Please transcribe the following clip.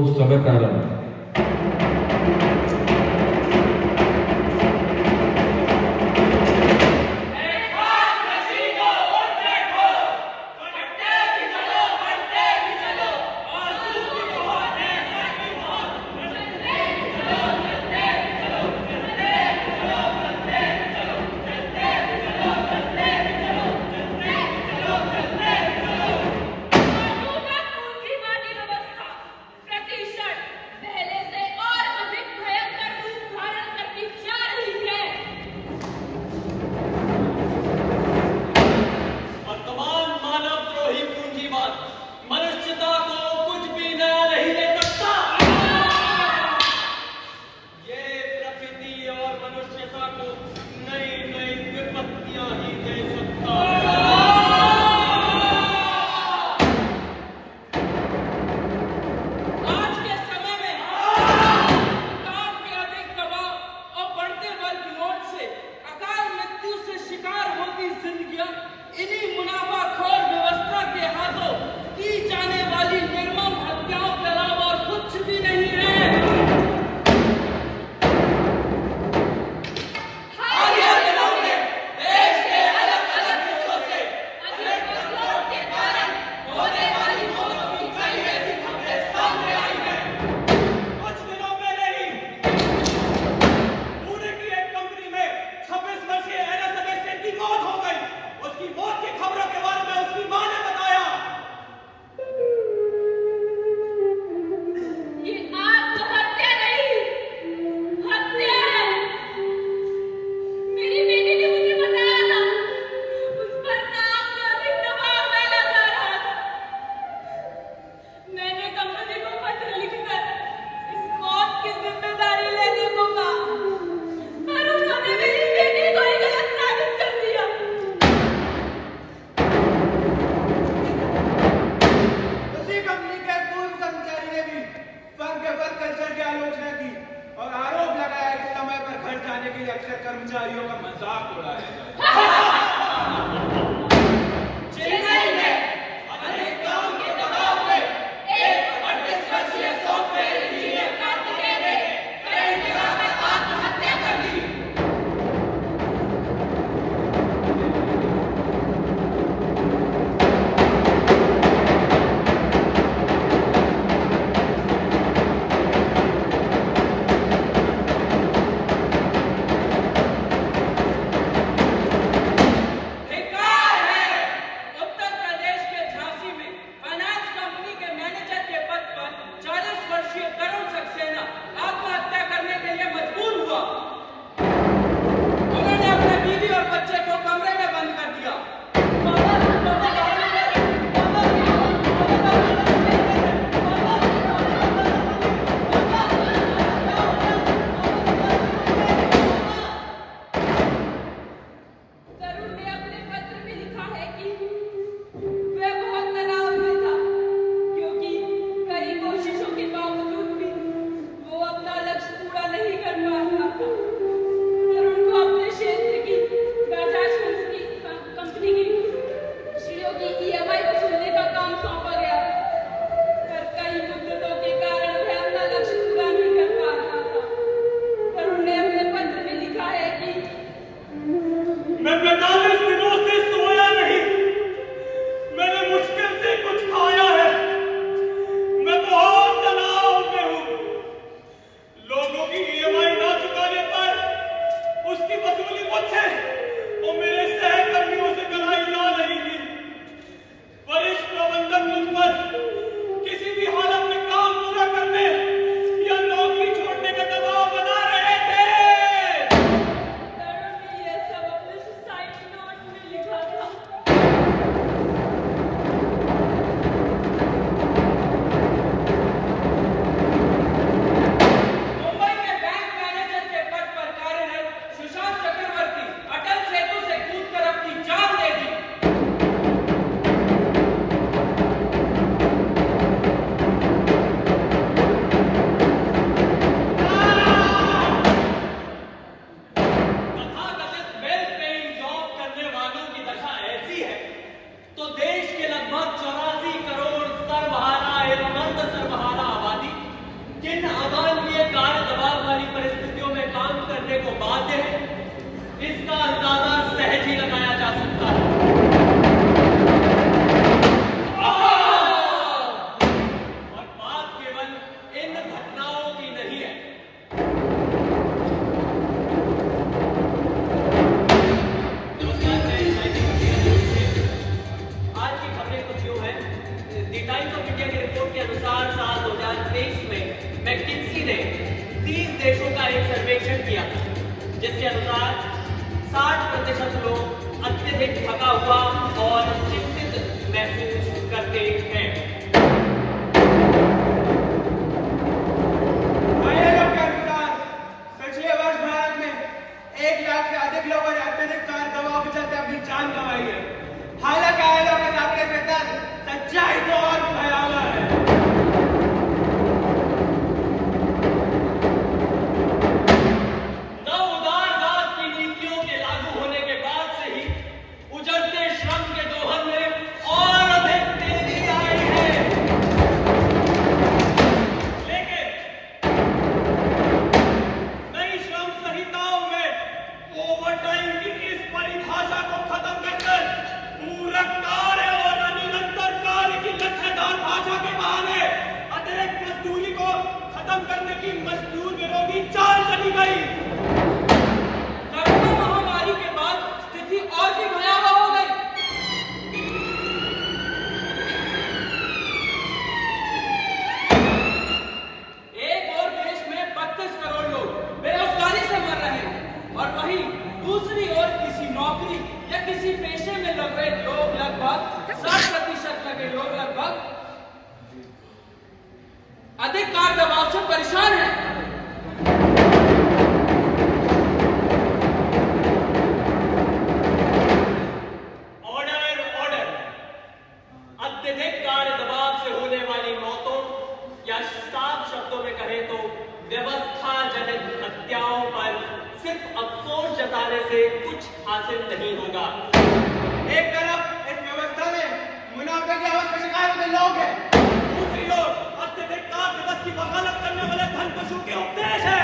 समय प्रारंभ। कर्मचारियों का मजाक उड़ाया जाए। चेन्नई में अधिक काम के दबाव में एक 38 वर्षीय सॉफ्टवेयर इंजीनियर कार्तिकेय ने कई जगह में आत्महत्या कर ली। धिक्कार! करने को बाध्य है, इसका अंदाजा सहज ही लगाया जा सकता है। और बात केवल इन घटनाओं की नहीं है। नमस्कार, मैं आज की खबरें कुछ यूं हैं। द टाइम्स ऑफ इंडिया की रिपोर्ट के अनुसार साल 2023 में मैकिंसी ने 30 देशों का एक सर्वेक्षण किया, जिसके अनुसार 60% लोग अत्यधिक थका हुआ और चिंतित महसूस करते हैं। आयोग के अनुसार पिछले वर्ष भारत में 1 लाख से अधिक लोगों ने अत्यधिक कार दबाव के चलते अपनी जान गंवाई है। हालांकि आयोग के दावे के तहत सच्चाई तो और भी भयावह है। नवउदारवाद की नीतियों के लागू होने के बाद से ही उजड़ते श्रम के दोहन में और अधिक तेजी आई है। लेकिन नई श्रम संहिताओं में ओवरटाइम की इस परिभाषा को खत्म कर पूरक कार्य और अनिरंतर कार्य की लचकदार भाषा के बहाने अतिरिक्त मजदूरी को खत्म करने की मजदूर विरोधी चाल चली गई। कोरोना महामारी के बाद स्थिति और भी भयावह हो गई। एक और देश में 32 करोड़ लोग बेरोजगारी से मर रहे हैं और वहीं दूसरी ओर किसी नौकरी या किसी पेशे में लगे लोग लगभग 60% लगे लोग लगभग अधिक कार दबाव से परेशान हैं। Order order. अत्यधिक कार्य दबाव से होने वाली मौतों या साफ शब्दों में कहें तो व्यवस्था जनित हत्याओं पर सिर्फ अफसोस जताने से कुछ हासिल नहीं होगा। एक तरफ इस व्यवस्था में मुनाफे की आवक का शिकार होते लोग हैं, दूसरी ओर अत्यधिक कार दिवस की वकालत करने वाले धन पशु के उपदेश है।